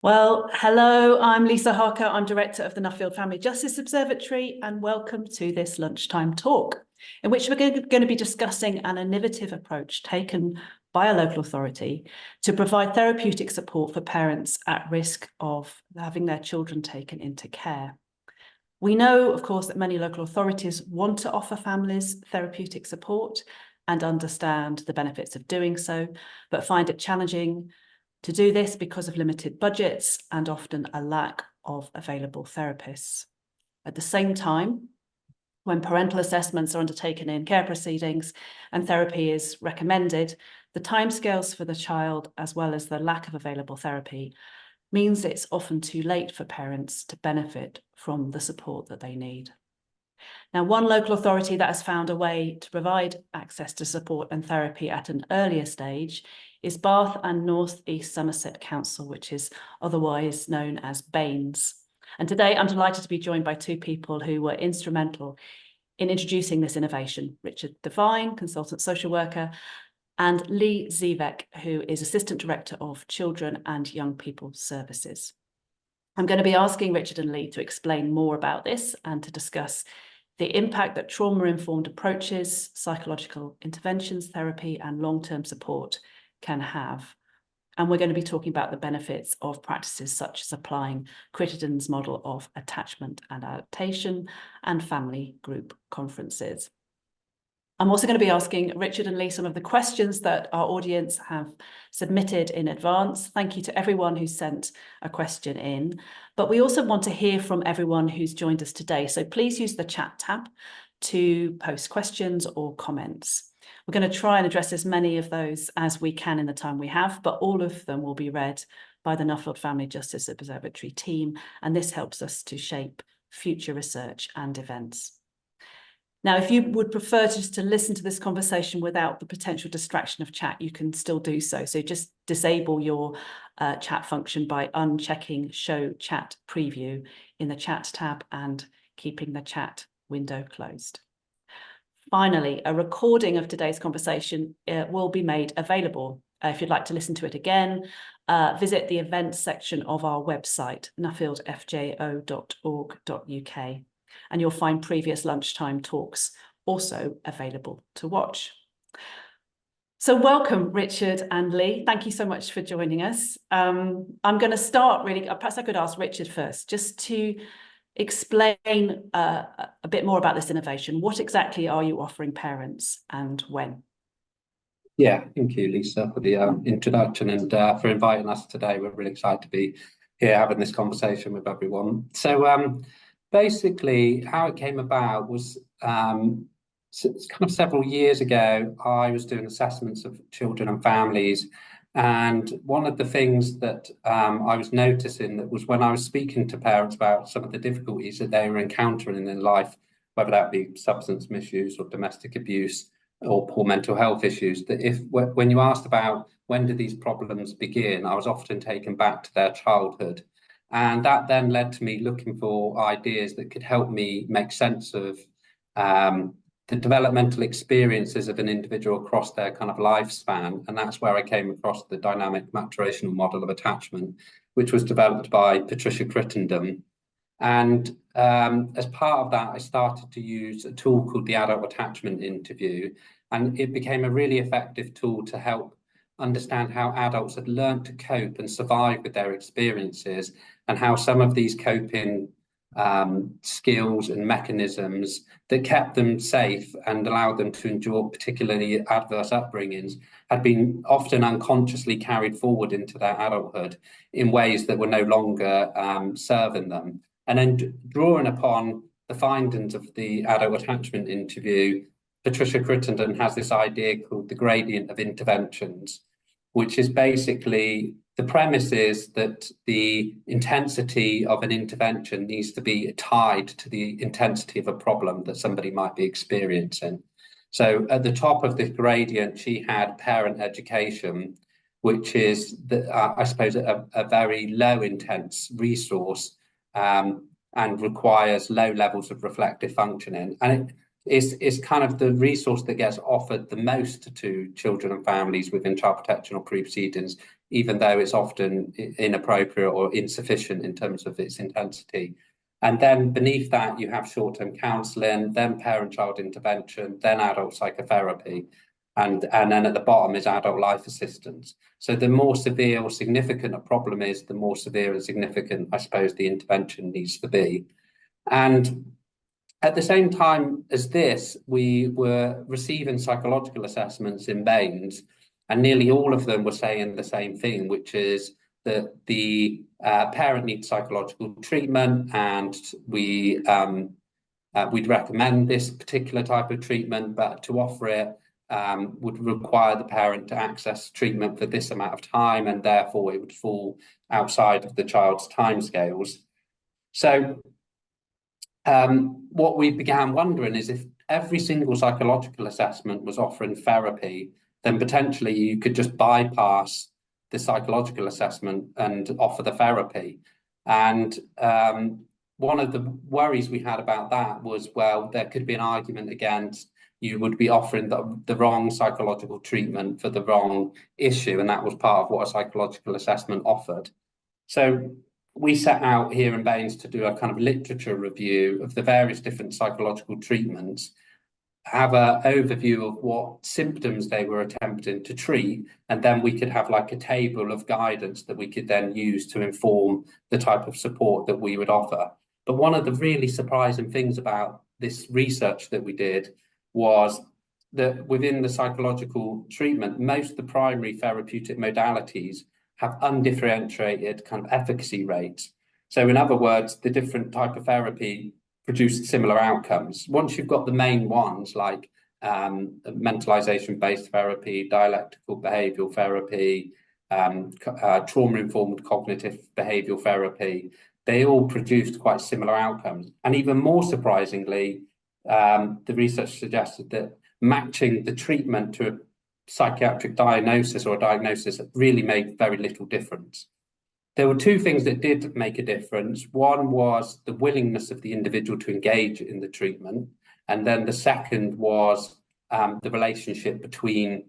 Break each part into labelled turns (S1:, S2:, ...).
S1: Well, hello, I'm Lisa Harker. I'm Director of the Nuffield Family Justice Observatory, and welcome to this lunchtime talk, in which we're going to be discussing an innovative approach taken by a local authority to provide therapeutic support for parents at risk of having their children taken into care. We know, of course, that many local authorities want to offer families therapeutic support and understand the benefits of doing so, but find it challenging to do this because of limited budgets and often a lack of available therapists. At the same time, when parental assessments are undertaken in care proceedings and therapy is recommended, the timescales for the child, as well as the lack of available therapy, means it's often too late for parents to benefit from the support that they need. Now, one local authority that has found a way to provide access to support and therapy at an earlier stage is Bath and North East Somerset Council, which is otherwise known as BANES. And today I'm delighted to be joined by two people who were instrumental in introducing this innovation: Richard Devine, consultant social worker, and Leigh Zywek, who is Assistant Director of Children and Young People Services. I'm going to be asking Richard and Leigh to explain more about this and to discuss the impact that trauma-informed approaches, psychological interventions, therapy, and long-term support can have. And we're going to be talking about the benefits of practices such as applying Crittenden's model of attachment and adaptation and family group conferences. I'm also going to be asking Richard and Leigh some of the questions that our audience have submitted in advance. Thank you to everyone who sent a question in. But we also want to hear from everyone who's joined us today. So please use the chat tab to post questions or comments. We're going to try and address as many of those as we can in the time we have, but all of them will be read by the Nuffield Family Justice Observatory team, and this helps us to shape future research and events. Now, if you would prefer just to listen to this conversation without the potential distraction of chat, you can still do so. So just disable your chat function by unchecking Show Chat Preview in the chat tab and keeping the chat window closed. Finally, a recording of today's conversation will be made available. If you'd like to listen to it again, visit the events section of our website, nuffieldfjo.org.uk, and you'll find previous lunchtime talks also available to watch. So welcome, Richard and Leigh. Thank you so much for joining us. I'm going to start really, perhaps I could ask Richard first, just to explain a bit more about this innovation. What exactly are you offering parents and when?
S2: Yeah, thank you, Lisa, for the introduction and for inviting us today. We're really excited to be here having this conversation with everyone. So basically, how it came about was kind of several years ago. I was doing assessments of children and families, and one of the things that I was noticing that was when I was speaking to parents about some of the difficulties that they were encountering in life, whether that be substance misuse or domestic abuse or poor mental health issues, that when you asked about when did these problems begin, I was often taken back to their childhood. And that then led to me looking for ideas that could help me make sense of the developmental experiences of an individual across their kind of lifespan. And that's where I came across the dynamic maturational model of attachment, which was developed by Patricia Crittenden. And as part of that, I started to use a tool called the adult attachment interview, and it became a really effective tool to help understand how adults had learned to cope and survive with their experiences, and how some of these coping skills and mechanisms that kept them safe and allowed them to endure particularly adverse upbringings had been often unconsciously carried forward into their adulthood in ways that were no longer serving them. And then drawing upon the findings of the adult attachment interview, Patricia Crittenden has this idea called the gradient of interventions, which is basically the premise is that the intensity of an intervention needs to be tied to the intensity of a problem that somebody might be experiencing. So at the top of this gradient, she had parent education, which is, I suppose, a very low intense resource and requires low levels of reflective functioning. And it is kind of the resource that gets offered the most to children and families within child protection or pre-proceedings, even though it's often inappropriate or insufficient in terms of its intensity. And then beneath that, you have short-term counselling, then parent-child intervention, then adult psychotherapy. And then at the bottom is adult life assistance. So the more severe or significant a problem is, the more severe and significant, I suppose, the intervention needs to be. And at the same time as this, we were receiving psychological assessments in Baines, and nearly all of them were saying the same thing, which is that the parent needs psychological treatment, and we'd recommend this particular type of treatment, but to offer it would require the parent to access treatment for this amount of time, and therefore it would fall outside of the child's timescales. So what we began wondering is, if every single psychological assessment was offering therapy, then potentially you could just bypass the psychological assessment and offer the therapy. And one of the worries we had about that was, well, there could be an argument against you would be offering the wrong psychological treatment for the wrong issue, and that was part of what a psychological assessment offered. So we set out here in Baines to do a kind of literature review of the various different psychological treatments, have an overview of what symptoms they were attempting to treat, and then we could have like a table of guidance that we could then use to inform the type of support that we would offer. But one of the really surprising things about this research that we did was that within the psychological treatment, most of the primary therapeutic modalities have undifferentiated kind of efficacy rates. So in other words, the different type of therapy produce similar outcomes. Once you've got the main ones like mentalization-based therapy, dialectical behavioural therapy, trauma-informed cognitive behavioural therapy, they all produced quite similar outcomes. And even more surprisingly, the research suggested that matching the treatment to a psychiatric diagnosis or a diagnosis really made very little difference. There were two things that did make a difference. One was the willingness of the individual to engage in the treatment. And then the second was the relationship between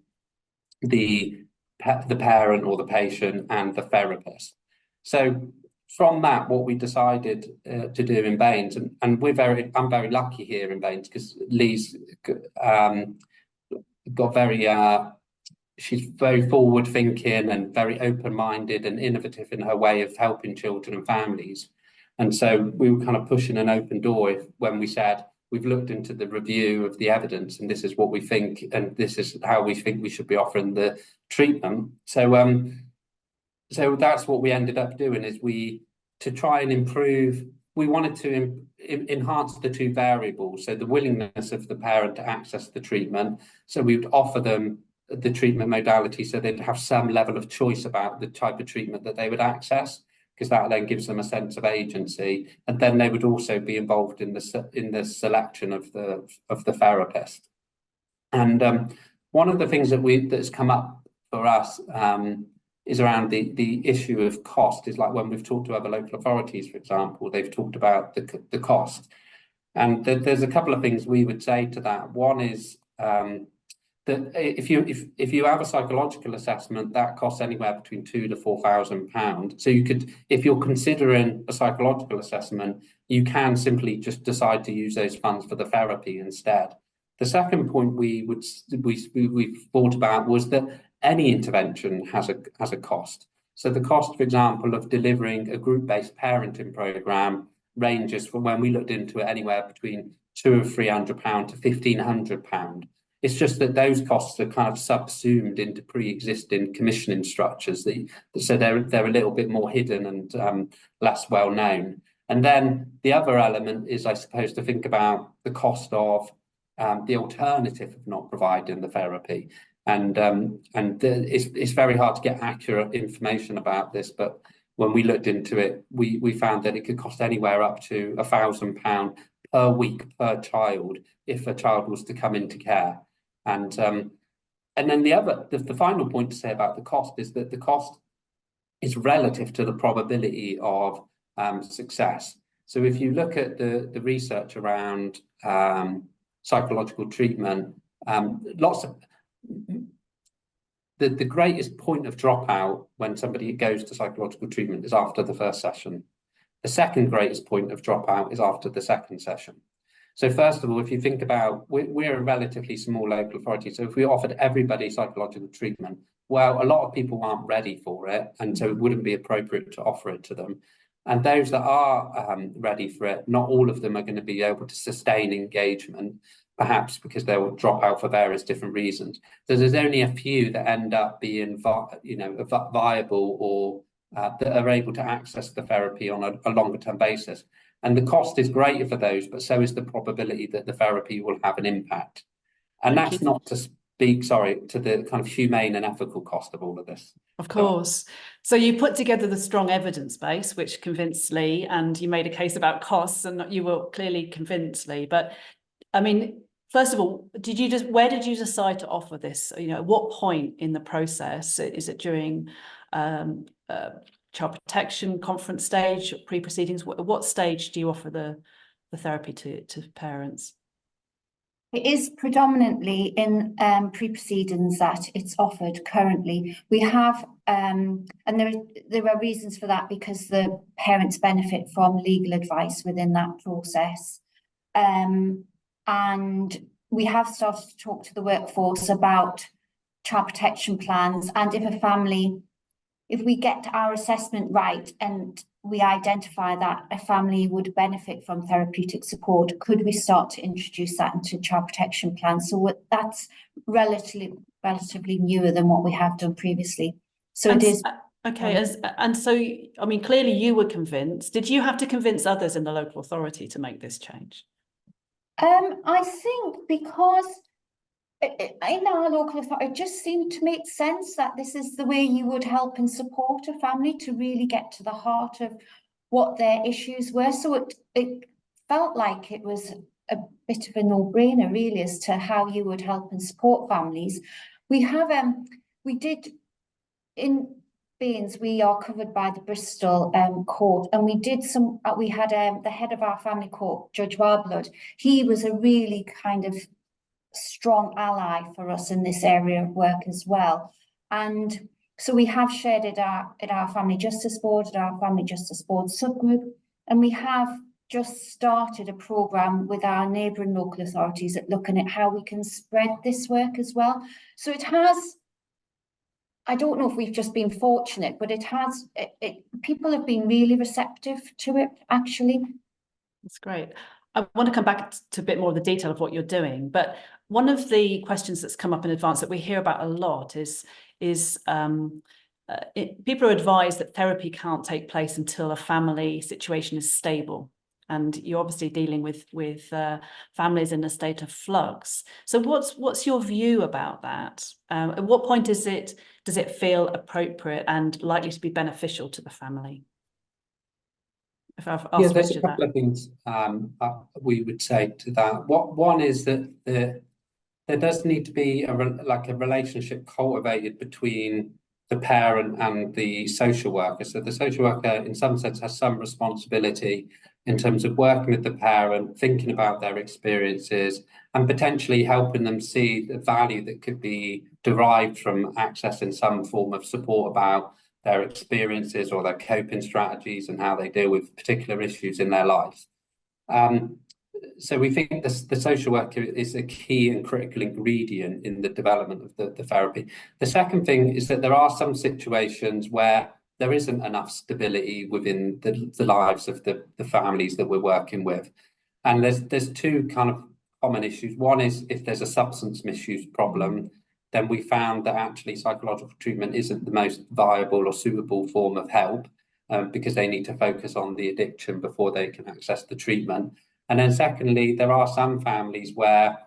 S2: the parent or the patient and the therapist. So from that, what we decided to do in Baines, and I'm very lucky here in Baines because Leigh's got very she's very forward thinking and very open-minded and innovative in her way of helping children and families. And so we were kind of pushing an open door when we said, we've looked into the review of the evidence and this is what we think, and this is how we think we should be offering the treatment. So that's what we ended up doing, is to try and improve, we wanted to enhance the two variables. So the willingness of the parent to access the treatment. So we would offer them the treatment modality so they'd have some level of choice about the type of treatment that they would access, because that then gives them a sense of agency. And then they would also be involved in the selection of the therapist. And one of the things that's come up for us is around the issue of cost. Is like when we've talked to other local authorities, for example, they've talked about the cost. And there's a couple of things we would say to that. One is that if you have a psychological assessment, that costs anywhere between £2,000 to £4,000. So you could, if you're considering a psychological assessment, you can simply just decide to use those funds for the therapy instead. The second point we thought about was that any intervention has a cost. So the cost, for example, of delivering a group-based parenting programme ranges from, when we looked into it, anywhere between £200 or £300 to £1,500. It's just that those costs are kind of subsumed into pre-existing commissioning structures, so they're a little bit more hidden and less well known. And then the other element is, I suppose, to think about the cost of the alternative of not providing the therapy. And it's very hard to get accurate information about this, but when we looked into it, we found that it could cost anywhere up to £1,000 per week per child if a child was to come into care. And then the final point to say about the cost is that the cost is relative to the probability of success. So if you look at the research around psychological treatment, the greatest point of dropout when somebody goes to psychological treatment is after the first session. The second greatest point of dropout is after the second session. So first of all, if you think about, we're a relatively small local authority, so if we offered everybody psychological treatment, well, a lot of people aren't ready for it, and so it wouldn't be appropriate to offer it to them. And those that are ready for it, not all of them are going to be able to sustain engagement, perhaps because they will drop out for various different reasons. So there's only a few that end up being, viable or that are able to access the therapy on a longer term basis. And the cost is greater for those, but so is the probability that the therapy will have an impact. And that's not to speak, to the kind of humane and ethical cost of all of this.
S1: Of course. So you put together the strong evidence base, which convinced Leigh, and you made a case about costs, and you were clearly convinced, Leigh. But I mean, first of all, where did you decide to offer this? At what point in the process? Is it during child protection conference stage, pre-proceedings? What stage do you offer the therapy to parents?
S3: It is predominantly in pre-proceedings that it's offered currently. We have, and there are reasons for that, because the parents benefit from legal advice within that process. And we have started to talk to the workforce about child protection plans, and if we get our assessment right and we identify that a family would benefit from therapeutic support, could we start to introduce that into child protection plans? So that's relatively newer than what we have done previously. So it is.
S1: Okay, and so, I mean, clearly you were convinced. Did you have to convince others in the local authority to make this change?
S3: I think because in our local authority, it just seemed to make sense that this is the way you would help and support a family to really get to the heart of what their issues were. So it felt like it was a bit of a no-brainer, really, as to how you would help and support families. We did in Baines, we are covered by the Bristol court, and we had the head of our family court, Judge Wildblood. He was a really kind of strong ally for us in this area of work as well. And so we have shared it at our Family Justice Board, at our Family Justice Board subgroup, and we have just started a programme with our neighbouring local authorities at looking at how we can spread this work as well. So it has, I don't know if we've just been fortunate, but people have been really receptive to it, actually.
S1: That's great. I want to come back to a bit more of the detail of what you're doing, but one of the questions that's come up in advance that we hear about a lot is people are advised that therapy can't take place until a family situation is stable. And you're obviously dealing with families in a state of flux. So what's your view about that? At what point does it feel appropriate and likely to be beneficial to the family?
S2: There's a couple of things we would say to that. One is that there does need to be a relationship cultivated between the parent and the social worker. So the social worker, in some sense, has some responsibility in terms of working with the parent, thinking about their experiences, and potentially helping them see the value that could be derived from accessing some form of support about their experiences or their coping strategies and how they deal with particular issues in their lives. So we think the social worker is a key and critical ingredient in the development of the therapy. The second thing is that there are some situations where there isn't enough stability within the lives of the families that we're working with. And there's two kind of common issues. One is if there's a substance misuse problem, then we found that actually psychological treatment isn't the most viable or suitable form of help because they need to focus on the addiction before they can access the treatment. And then secondly, there are some families where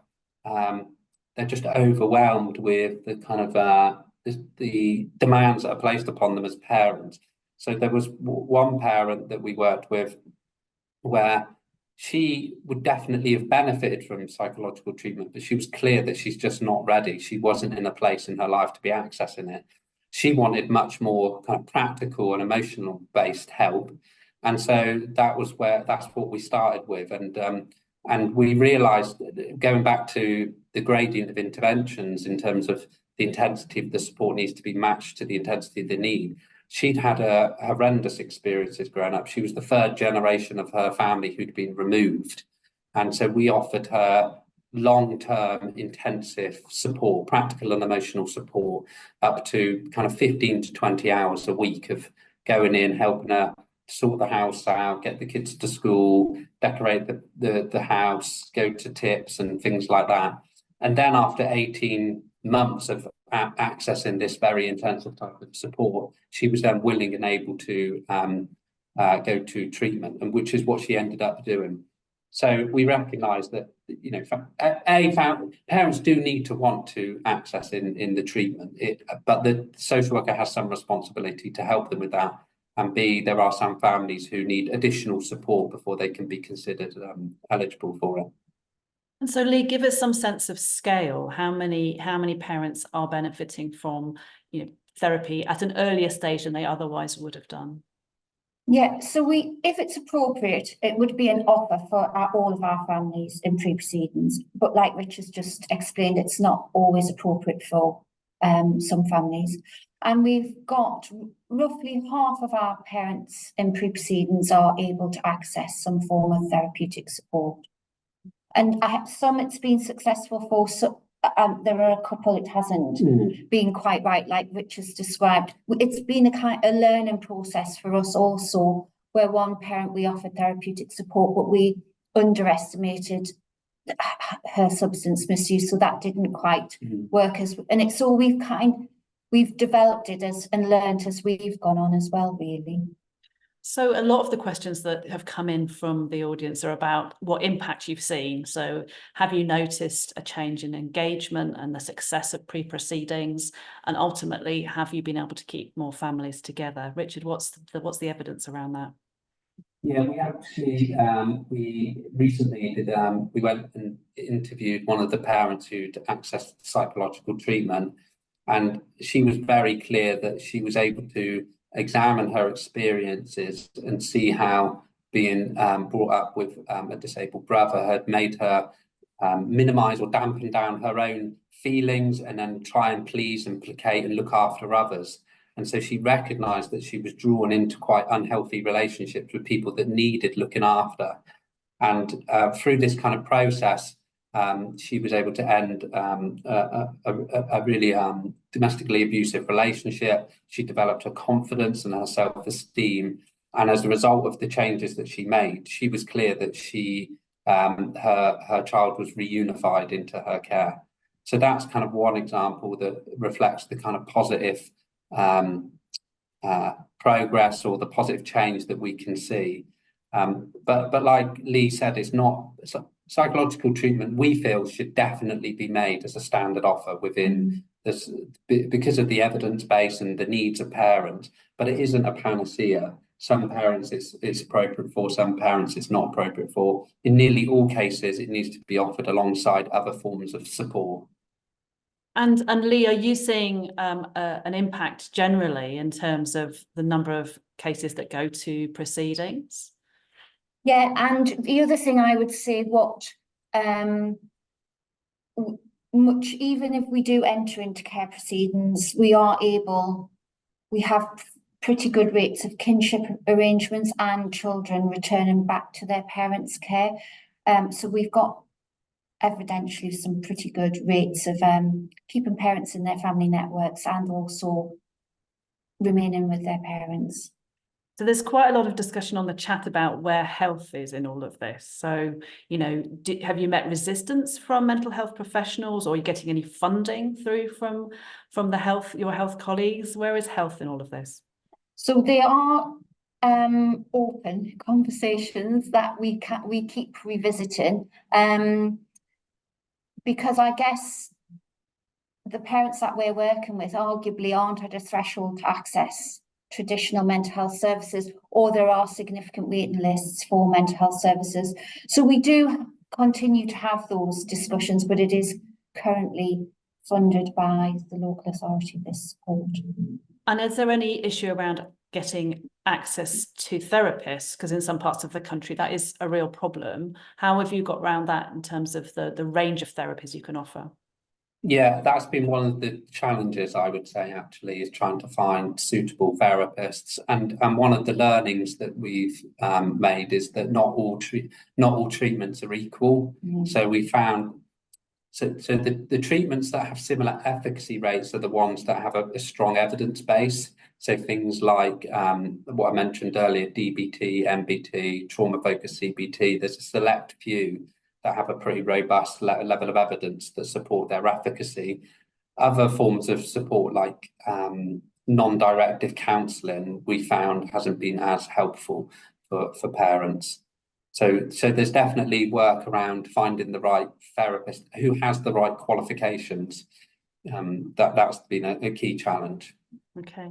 S2: they're just overwhelmed with the kind of the demands that are placed upon them as parents. So there was one parent that we worked with where she would definitely have benefited from psychological treatment, but she was clear that she's just not ready. She wasn't in a place in her life to be accessing it. She wanted much more kind of practical and emotional based help. And so that's what we started with. And we realized, going back to the gradient of interventions in terms of the intensity of the support needs to be matched to the intensity of the need. She'd had a horrendous experiences growing up. She was the third generation of her family who'd been removed. And so we offered her long-term intensive support, practical and emotional support, up to kind of 15 to 20 hours a week of going in, helping her sort the house out, get the kids to school, decorate the house, go to tips and things like that. And then after 18 months of accessing this very intensive type of support, she was then willing and able to go to treatment, and which is what she ended up doing. So we recognise that, you know, parents do need to want to access in the treatment, but the social worker has some responsibility to help them with that. And B, there are some families who need additional support before they can be considered eligible for it.
S1: And so, Leigh, give us some sense of scale. How many parents are benefiting from, you know, therapy at an earlier stage than they otherwise would have done?
S3: Yeah, so if it's appropriate, it would be an offer for all of our families in pre-proceedings. But like Richard's just explained, it's not always appropriate for some families. And we've got roughly half of our parents in pre-proceedings are able to access some form of therapeutic support. And some it's been successful for, so there are a couple it hasn't been quite right, like Richard's described. It's been a learning process for us also, where one parent we offered therapeutic support, but we underestimated her substance misuse, so that didn't quite work and it's all we've developed it and learned as we've gone on as well, really.
S1: So a lot of the questions that have come in from the audience are about what impact you've seen. So have you noticed a change in engagement and the success of pre-proceedings? And ultimately, have you been able to keep more families together? Richard, what's the evidence around that?
S2: Yeah, we actually, we recently did, we went and interviewed one of the parents who'd accessed psychological treatment, and she was very clear that she was able to examine her experiences and see how being brought up with a disabled brother had made her minimize or dampen down her own feelings and then try and please and placate and look after others. And so she recognized that she was drawn into quite unhealthy relationships with people that needed looking after. And through this kind of process, she was able to end a really domestically abusive relationship. She developed her confidence and her self-esteem. And as a result of the changes that she made, she was clear that her child was reunified into her care. So that's kind of one example that reflects the kind of positive progress or the positive change that we can see. But like Leigh said, it's not psychological treatment. We feel should definitely be made as a standard offer within this because of the evidence base and the needs of parents. But it isn't a panacea. Some parents it's appropriate for, some parents it's not appropriate for. In nearly all cases, it needs to be offered alongside other forms of support.
S1: And Leigh, are you seeing an impact generally in terms of the number of cases that go to proceedings?
S3: Yeah, and the other thing I would say, much even if we do enter into care proceedings, we have pretty good rates of kinship arrangements and children returning back to their parents' care. So we've got evidentially some pretty good rates of keeping parents in their family networks and also remaining with their parents.
S1: So there's quite a lot of discussion on the chat about where health is in all of this. So, you know, have you met resistance from mental health professionals, or are you getting any funding through from your health colleagues? Where is health in all of this?
S3: So there are open conversations that we keep revisiting, because I guess the parents that we're working with arguably aren't at a threshold to access traditional mental health services, or there are significant waiting lists for mental health services. So we do continue to have those discussions, but it is currently funded by the local authority, this support.
S1: And is there any issue around getting access to therapists? Because in some parts of the country, that is a real problem. How have you got around that in terms of the range of therapies you can offer?
S2: Yeah, that's been one of the challenges, I would say, actually, is trying to find suitable therapists. And one of the learnings that we've made is that not all treatments are equal. So we found the treatments that have similar efficacy rates are the ones that have a strong evidence base. So things like what I mentioned earlier, DBT, MBT, trauma-focused CBT, there's a select few that have a pretty robust level of evidence that support their efficacy. Other forms of support like non-directive counselling, we found hasn't been as helpful for parents. So there's definitely work around finding the right therapist who has the right qualifications. That's been a key challenge.
S1: Okay.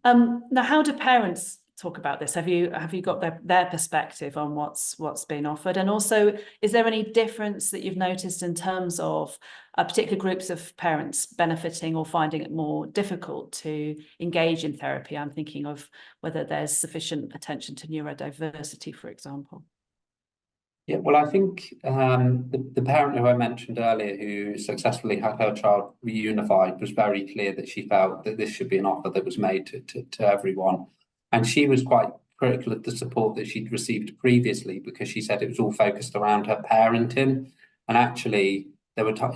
S1: Now, how do parents talk about this? Have you got their perspective on what's being offered? And also, is there any difference that you've noticed in terms of particular groups of parents benefiting or finding it more difficult to engage in therapy? I'm thinking of whether there's sufficient attention to neurodiversity, for example.
S2: Yeah, well, I think the parent who I mentioned earlier who successfully had her child reunified was very clear that she felt that this should be an offer that was made to everyone. And she was quite critical of the support that she'd received previously because she said it was all focused around her parenting. And actually,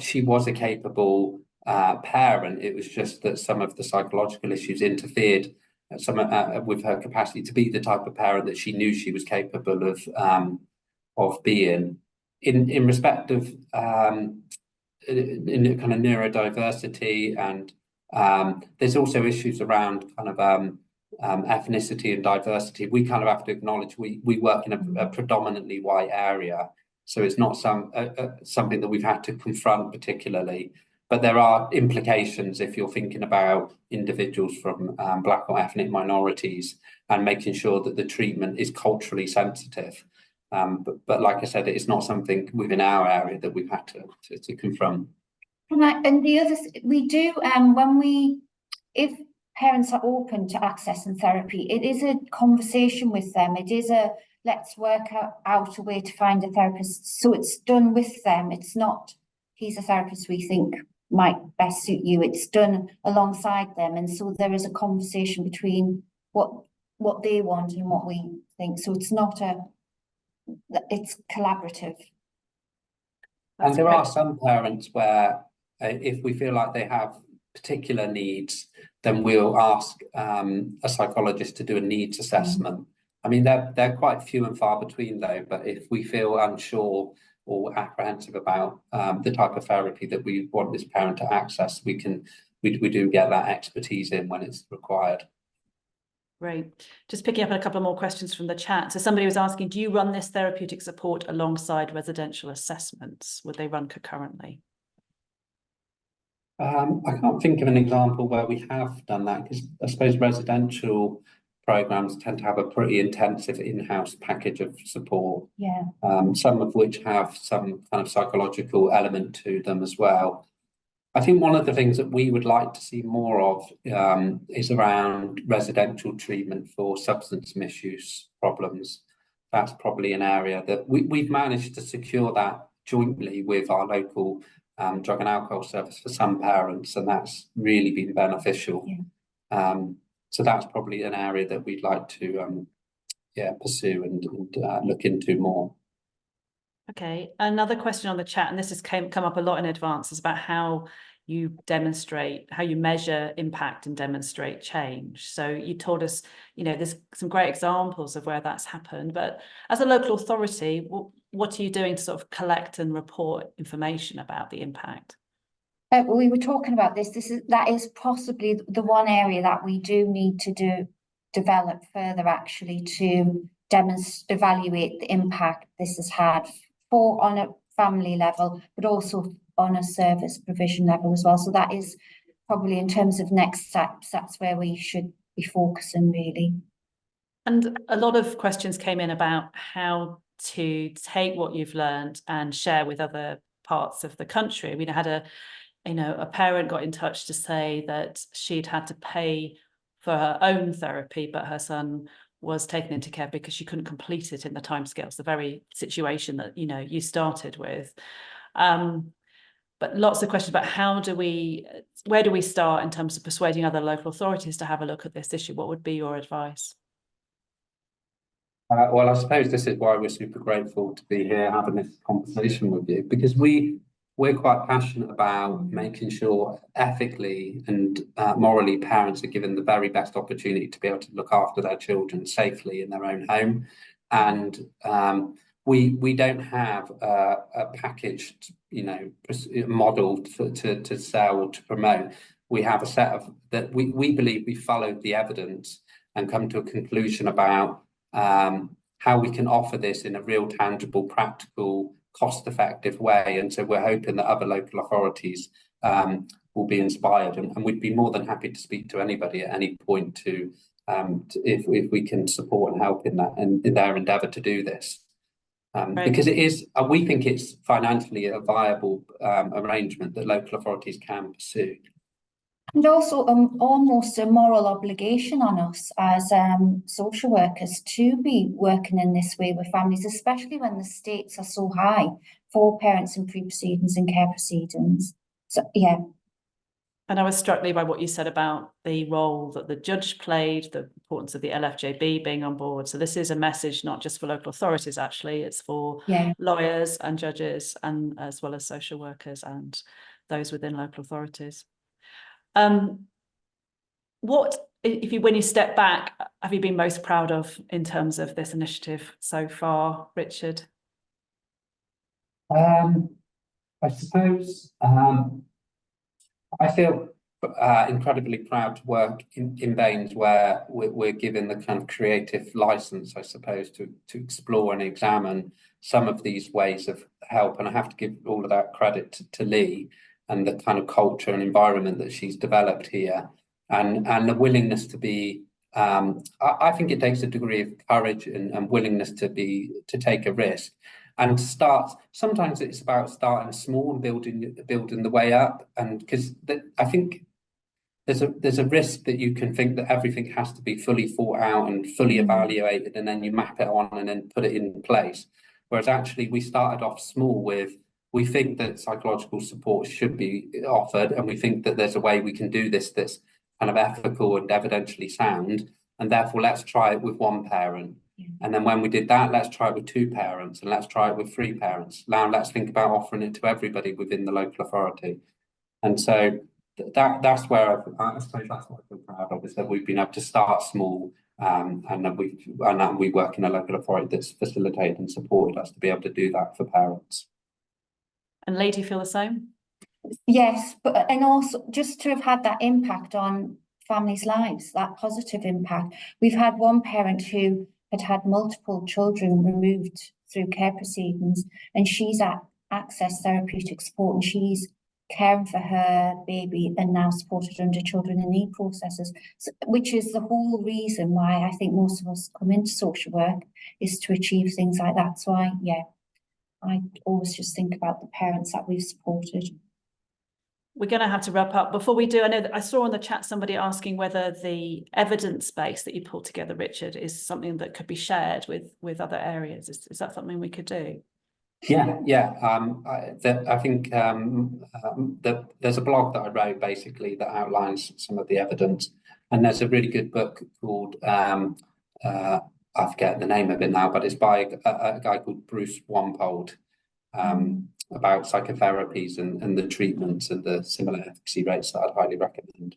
S2: she was a capable parent. It was just that some of the psychological issues interfered with her capacity to be the type of parent that she knew she was capable of being. In respect of in kind of neurodiversity, and there's also issues around kind of ethnicity and diversity. We kind of have to acknowledge we work in a predominantly white area, so it's not something that we've had to confront particularly. But there are implications if you're thinking about individuals from Black or ethnic minorities and making sure that the treatment is culturally sensitive. But like I said, it's not something within our area that we've had to confront.
S3: And the other, we do, if parents are open to accessing therapy, it is a conversation with them. It is let's work out a way to find a therapist. So it's done with them. It's not, he's a therapist we think might best suit you. It's done alongside them. And so there is a conversation between what they want and what we think. So it's not it's collaborative.
S2: And there are some parents where if we feel like they have particular needs, then we'll ask a psychologist to do a needs assessment. I mean, they're quite few and far between though, but if we feel unsure or apprehensive about the type of therapy that we want this parent to access, we do get that expertise in when it's required.
S1: Great. Just picking up on a couple more questions from the chat. So somebody was asking, do you run this therapeutic support alongside residential assessments? Would they run concurrently?
S2: I can't think of an example where we have done that because I suppose residential programs tend to have a pretty intensive in-house package of support.
S3: Yeah.
S2: Some of which have some kind of psychological element to them as well. I think one of the things that we would like to see more of is around residential treatment for substance misuse problems. That's probably an area that we've managed to secure that jointly with our local drug and alcohol service for some parents, and that's really been beneficial. Yeah. So that's probably an area that we'd like to pursue and look into more.
S1: Okay, another question on the chat, and this has come up a lot in advance, is about how you measure impact and demonstrate change. So you told us, there's some great examples of where that's happened, but as a local authority, what are you doing to sort of collect and report information about the impact?
S3: We were talking about this. That is possibly the one area that we do need to develop further, actually, to evaluate the impact this has had on a family level, but also on a service provision level as well. So that is probably, in terms of next steps, that's where we should be focusing really. And
S1: a lot of questions came in about how to take what you've learned and share with other parts of the country. We had a parent got in touch to say that she'd had to pay for her own therapy, but her son was taken into care because she couldn't complete it in the timescales, the very situation that you started with. but lots of questions about where do we start in terms of persuading other local authorities to have a look at this issue? What would be your advice?
S2: Well, I suppose this is why we're super grateful to be here having this conversation with you, because we're quite passionate about making sure ethically and morally parents are given the very best opportunity to be able to look after their children safely in their own home. And we don't have a packaged, model to sell, to promote. We have a set of that we believe we followed the evidence and come to a conclusion about how we can offer this in a real, tangible, practical, cost-effective way. And so we're hoping that other local authorities will be inspired, and we'd be more than happy to speak to anybody at any point to if we can support and help in that and in their endeavour to do this. Because it is, we think it's financially a viable arrangement that local authorities can pursue.
S3: And also almost a moral obligation on us as social workers to be working in this way with families, especially when the stakes are so high for parents in pre-proceedings and care proceedings. So, yeah.
S1: And I was struck, Leigh, by what you said about the role that the judge played, the importance of the LFJB being on board. So this is a message not just for local authorities, actually, it's for lawyers and judges, and as well as social workers and those within local authorities. What, when you step back, have you been most proud of in terms of this initiative so far, Richard?
S2: I suppose I feel incredibly proud to work in veins where we're given the kind of creative license, I suppose, to explore and examine some of these ways of help. And I have to give all of that credit to Leigh and the kind of culture and environment that she's developed here, and the willingness to be. I think it takes a degree of courage and willingness to take a risk. And to start, sometimes it's about starting small and building the way up. And because I think there's a risk that you can think that everything has to be fully thought out and fully evaluated, and then you map it on and then put it in place. Whereas actually we started off small with, we think that psychological support should be offered, and we think that there's a way we can do this that's kind of ethical and evidentially sound, and therefore let's try it with one parent. And then when we did that, let's try it with 2 parents, and let's try it with 3 parents. Now let's think about offering it to everybody within the local authority. And so that's where I suppose that's what I feel proud of, is that we've been able to start small, and that we work in a local authority that's facilitated and supported us to be able to do that for parents.
S1: And Leigh, do you feel the same?
S3: Yes, but and also just to have had that impact on families' lives, that positive impact. We've had one parent who had multiple children removed through care proceedings, and she's accessed therapeutic support, and she's caring for her baby and now supported under children in need processes, which is the whole reason why I think most of us come into social work, is to achieve things like that. So I always just think about the parents that we've supported.
S1: We're going to have to wrap up. Before we do, I know that I saw on the chat somebody asking whether the evidence base that you pulled together, Richard, is something that could be shared with other areas. Is that something we could do?
S2: Yeah. I think there's a blog that I wrote basically that outlines some of the evidence, and there's a really good book called I forget the name of it now, but it's by a guy called Bruce Wampold, about psychotherapies and the treatments and the similar efficacy rates that I'd highly recommend.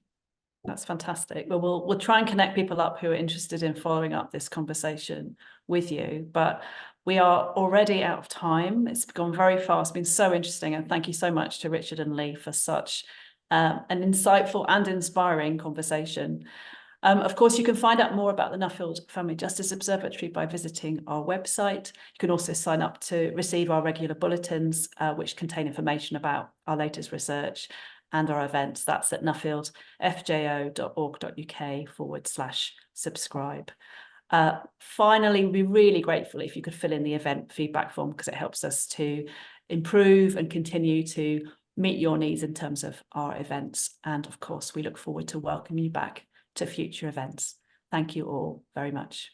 S1: That's fantastic. Well, we'll try and connect people up who are interested in following up this conversation with you, but we are already out of time. It's gone very fast. It's been so interesting, and thank you so much to Richard and Leigh for such an insightful and inspiring conversation. Of course, you can find out more about the Nuffield Family Justice Observatory by visiting our website. You can also sign up to receive our regular bulletins, which contain information about our latest research and our events. That's at nuffield.org.uk/subscribe. Finally, we'd be really grateful if you could fill in the event feedback form, because it helps us to improve and continue to meet your needs in terms of our events. And of course, we look forward to welcoming you back to future events. Thank you all very much.